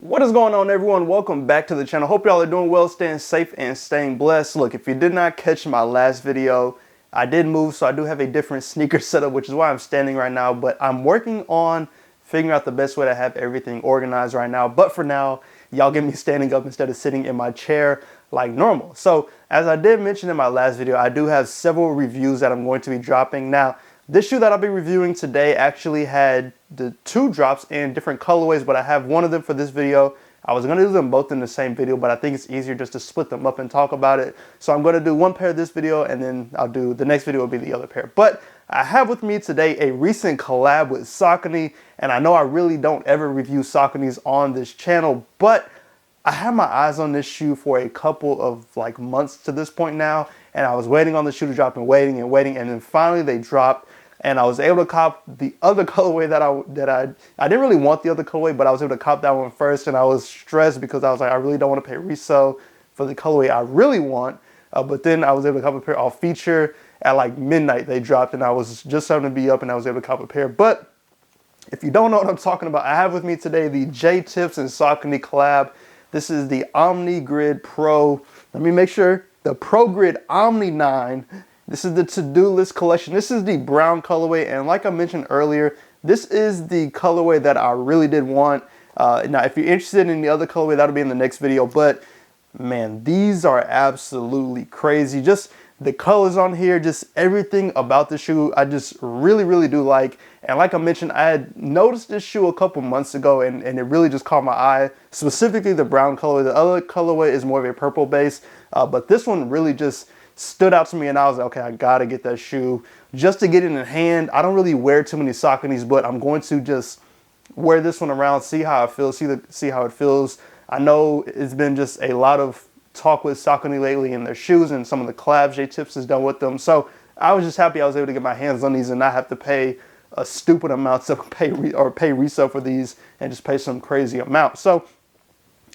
What is going on, everyone? Welcome back to the channel. Hope y'all are doing well, staying safe and staying blessed. Look, if you did not catch my last video, I did move, so I do have a different sneaker setup, which is why I'm standing right now, but I'm working on figuring out the best way to have everything organized right now. But for now, y'all get me standing up instead of sitting in my chair like normal. So as I did mention in my last video, I do have several reviews that I'm going to be dropping. Now, this shoe that I'll be reviewing today actually had the two drops in different colorways, but I have one of them for this video. I was gonna do them both in the same video, but I think it's easier just to split them up and talk about it. So I'm gonna do one pair of this video, and then I'll do the next video will be the other pair. But I have with me today a recent collab with Saucony, and I know I really don't ever review Sauconys on this channel, but I had my eyes on this shoe for a couple of months to this point now, and I was waiting on the shoe to drop and waiting, and then finally they dropped. And I was able to cop the other colorway that I didn't really want the other colorway, but I was able to cop that one first. And I was stressed because I was like, I really don't want to pay resale for the colorway I really want. But then I was able to cop a pair off feature at like midnight. They dropped, and I was just starting to be up, and I was able to cop a pair. But if you don't know what I'm talking about, I have with me today the J-Tips and Saucony collab. This is the Omni Grid Pro. Let me make sure, the ProGrid Omni 9. This is the to-do list collection. This is the brown colorway, and like I mentioned earlier, this is the colorway that I really did want. Now, if you're interested in the other colorway, that'll be in the next video, but man, these are absolutely crazy. Just the colors on here, just everything about the shoe, I just really do like. And like I mentioned, I had noticed this shoe a couple months ago, and it really just caught my eye, specifically the brown colorway. The other colorway is more of a purple base, but this one really just stood out to me, and I was like, okay, I gotta get that shoe just to get it in hand. I don't really wear too many Sauconys, but I'm going to just wear this one around, see how it feels, see how it feels. I know it's been just a lot of talk with Saucony lately in their shoes and some of the collabs J-Tips has done with them. So I was just happy I was able to get my hands on these and not have to pay a stupid amount to pay resale for these and just pay some crazy amount. So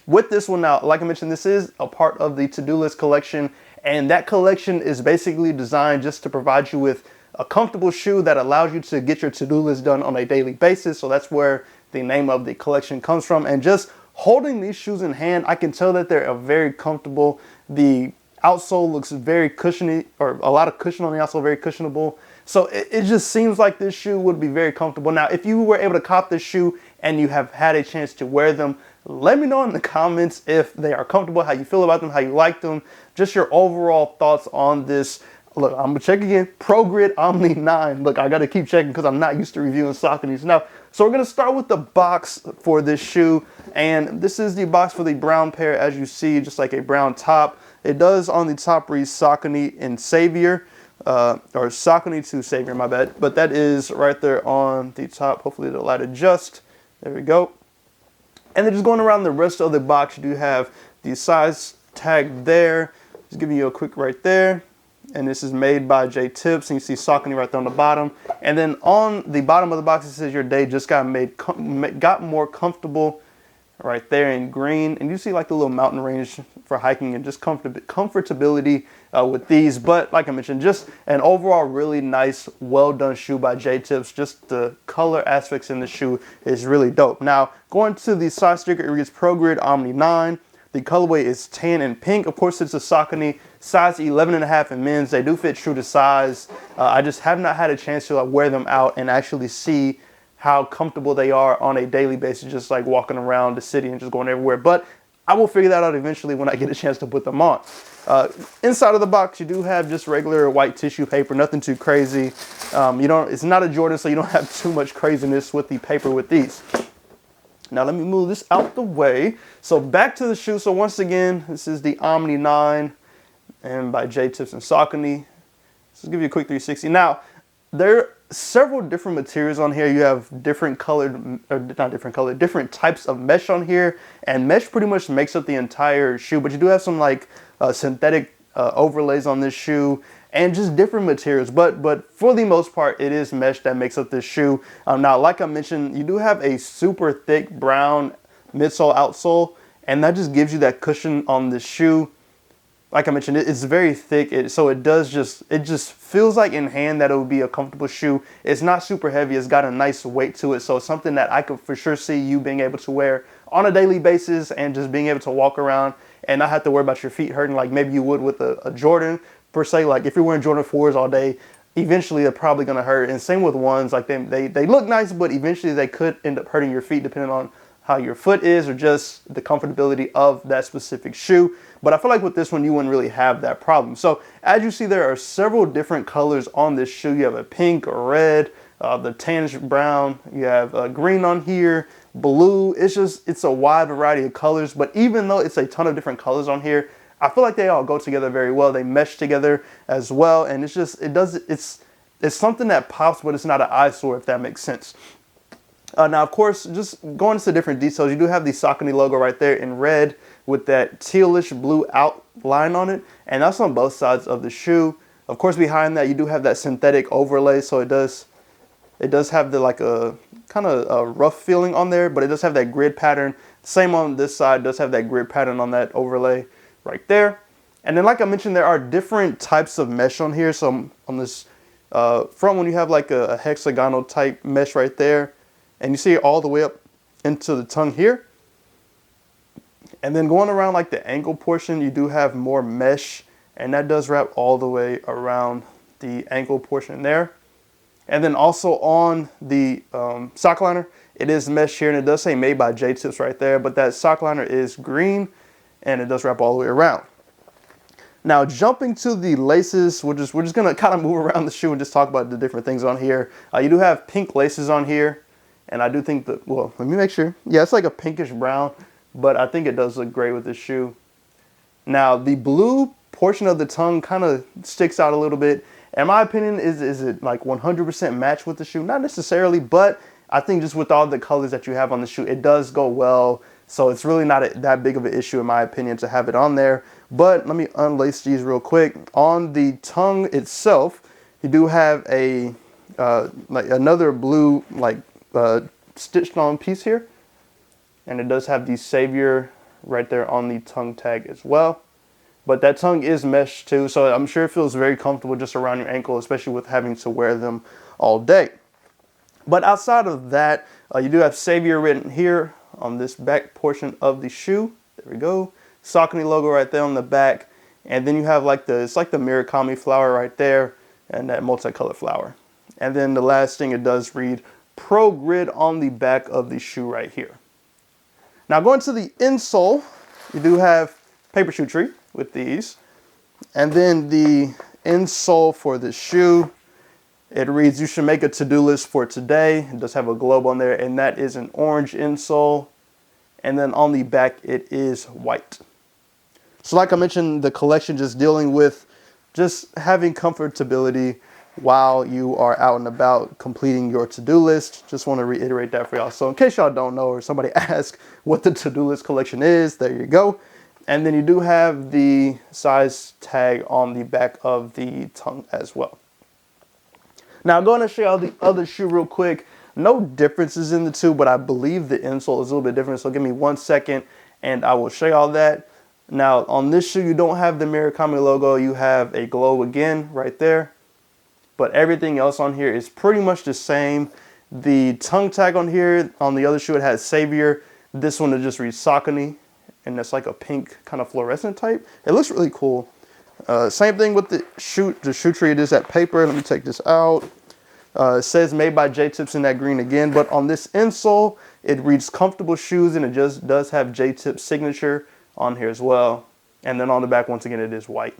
with this one now, like I mentioned, this is a part of the to-do list collection. And that collection is basically designed just to provide you with a comfortable shoe that allows you to get your to-do list done on a daily basis. So that's where the name of the collection comes from. And just holding these shoes in hand, I can tell that they're very comfortable. The outsole looks very cushiony, or a lot of cushion on the outsole, very cushionable. So it just seems like this shoe would be very comfortable. Now, if you were able to cop this shoe and you have had a chance to wear them, let me know in the comments if they are comfortable, how you feel about them, how you like them, just your overall thoughts on this. Look, I'm gonna check again, ProGrid Omni 9. Look, I gotta keep checking because I'm not used to reviewing Sauconys. Now, so we're gonna start with the box for this shoe. And this is the box for the brown pair, as you see, just like a brown top. It does on the top read Saucony and Savior, or Saucony to Savior, my bad. But that is right there on the top. Hopefully the light adjusts. There we go. And then just going around the rest of the box, you do have the size tag there. Just giving you a quick right there. And this is made by J-Tips, and you see Saucony right there on the bottom. And then on the bottom of the box, it says your day just got more comfortable right there in green. And you see like the little mountain range for hiking and just comfortability with these. But like I mentioned, just an overall really nice, well done shoe by J-Tips. Just the color aspects in the shoe is really dope. Now, going to the size sticker, it reads ProGrid Omni 9. The colorway is tan and pink. Of course, it's a Saucony, size 11.5 in men's. They do fit true to size. I just have not had a chance to wear them out and actually see how comfortable they are on a daily basis, just like walking around the city and just going everywhere. But I will figure that out eventually when I get a chance to put them on. Inside of the box, you do have just regular white tissue paper, nothing too crazy. It's not a Jordan, so you don't have too much craziness with the paper with these. Now let me move this out the way. So back to the shoe. So once again, this is the Omni 9 and by J-Tips and Saucony. Let's give you a quick 360. Now, there are several different materials on here. You have different different types of mesh on here, and mesh pretty much makes up the entire shoe, but you do have some synthetic overlays on this shoe and just different materials, but for the most part, it is mesh that makes up this shoe. Now, like I mentioned, you do have a super thick brown midsole outsole, and that just gives you that cushion on the shoe. Like I mentioned, it's very thick, so it just feels like in hand that it would be a comfortable shoe. It's not super heavy. It's got a nice weight to it, so it's something that I could for sure see you being able to wear on a daily basis and just being able to walk around and not have to worry about your feet hurting like maybe you would with a Jordan per se. Like if you're wearing Jordan 4s all day, eventually they're probably going to hurt. And same with ones, like they look nice, but eventually they could end up hurting your feet depending on how your foot is or just the comfortability of that specific shoe. But I feel like with this one, you wouldn't really have that problem. So as you see, there are several different colors on this shoe. You have a pink, a red, the tannish brown, you have green on here, blue. It's a wide variety of colors, but even though it's a ton of different colors on here, I feel like they all go together very well. They mesh together as well, and it's something that pops, but it's not an eyesore, if that makes sense. Now, of course, just going into different details, you do have the Saucony logo right there in red with that tealish blue outline on it, and that's on both sides of the shoe. Of course, behind that, you do have that synthetic overlay, so it does have the like a kind of a rough feeling on there, but it does have that grid pattern. Same on this side, does have that grid pattern on that overlay right there. And then, like I mentioned, there are different types of mesh on here. So on this front one, you have like a hexagonal type mesh right there. And you see it all the way up into the tongue here. And then going around like the ankle portion, you do have more mesh, and that does wrap all the way around the ankle portion there. And then also on the sock liner, it is mesh here, and it does say made by J-Tips right there, but that sock liner is green, and it does wrap all the way around. Now, jumping to the laces, we're just gonna kind of move around the shoe and just talk about the different things on here. You do have pink laces on here. And I do think that, well, let me make sure. Yeah, it's like a pinkish brown, but I think it does look great with this shoe. Now, the blue portion of the tongue kind of sticks out a little bit. In my opinion, is it like 100% match with the shoe? Not necessarily, but I think just with all the colors that you have on the shoe, it does go well. So it's really not that big of an issue, in my opinion, to have it on there. But let me unlace these real quick. On the tongue itself, you do have a like another blue like stitched on piece here, and it does have the Savior right there on the tongue tag as well. But that tongue is mesh too, so I'm sure it feels very comfortable just around your ankle, especially with having to wear them all day. But outside of that, you do have Savior written here on this back portion of the shoe. There we go. Saucony logo right there on the back, and then you have like it's like the Murakami flower right there, and that multicolored flower. And then the last thing, it does read ProGrid on the back of the shoe right here. Now going to the insole, you do have paper shoe tree with these. And then the insole for the shoe, it reads, you should make a to-do list for today. It does have a globe on there, and that is an orange insole. And then on the back, it is white. So like I mentioned, the collection just dealing with just having comfortability while you are out and about completing your to-do list. Just want to reiterate that for y'all. So in case y'all don't know or somebody asks what the to-do list collection is, there you go. And then you do have the size tag on the back of the tongue as well. Now I'm going to show y'all the other shoe real quick. No differences in the two, but I believe the insole is a little bit different. So give me 1 second and I will show y'all that. Now on this shoe, you don't have the Murakami logo. You have a globe again right there. But everything else on here is pretty much the same. The tongue tag on here, on the other shoe, it has Savior. This one, it just reads Saucony, and that's like a pink kind of fluorescent type. It looks really cool. Same thing with the shoe tree. It is that paper. Let me take this out. It says made by J-Tips in that green again. But on this insole, it reads comfortable shoes, and it just does have J-Tips signature on here as well. And then on the back, once again, it is white.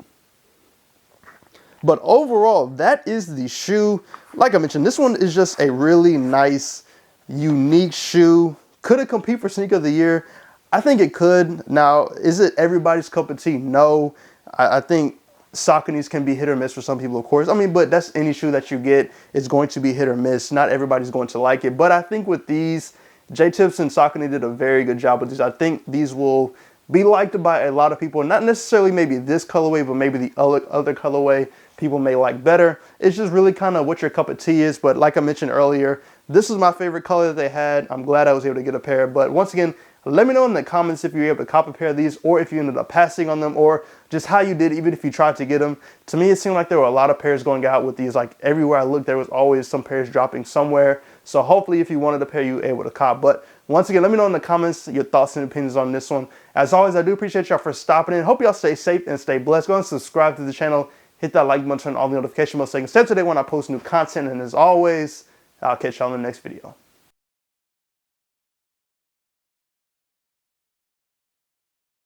But overall, that is the shoe. Like I mentioned, this one is just a really nice, unique shoe. Could it compete for Sneaker of the Year? I think it could. Now, is it everybody's cup of tea? No. I think Saucony's can be hit or miss for some people, of course. I mean, but that's any shoe that you get is going to be hit or miss. Not everybody's going to like it. But I think with these, J-Tips and Saucony did a very good job with these. I think these will be liked by a lot of people. Not necessarily maybe this colorway, but maybe the other colorway people may like better. It's just really kind of what your cup of tea is. But like I mentioned earlier, this is my favorite color that they had. I'm glad I was able to get a pair. But once again, let me know in the comments if you were able to cop a pair of these, or if you ended up passing on them, or just how you did, even if you tried to get them. To me, it seemed like there were a lot of pairs going out with these. Like everywhere I looked, there was always some pairs dropping somewhere. So hopefully if you wanted a pair, you were able to cop. But once again, let me know in the comments your thoughts and opinions on this one. As always, I do appreciate y'all for stopping in. Hope y'all stay safe and stay blessed. Go and subscribe to the channel. Hit that like button, turn on all the notification bells so you can stay up to date when I post new content. And as always, I'll catch y'all in the next video.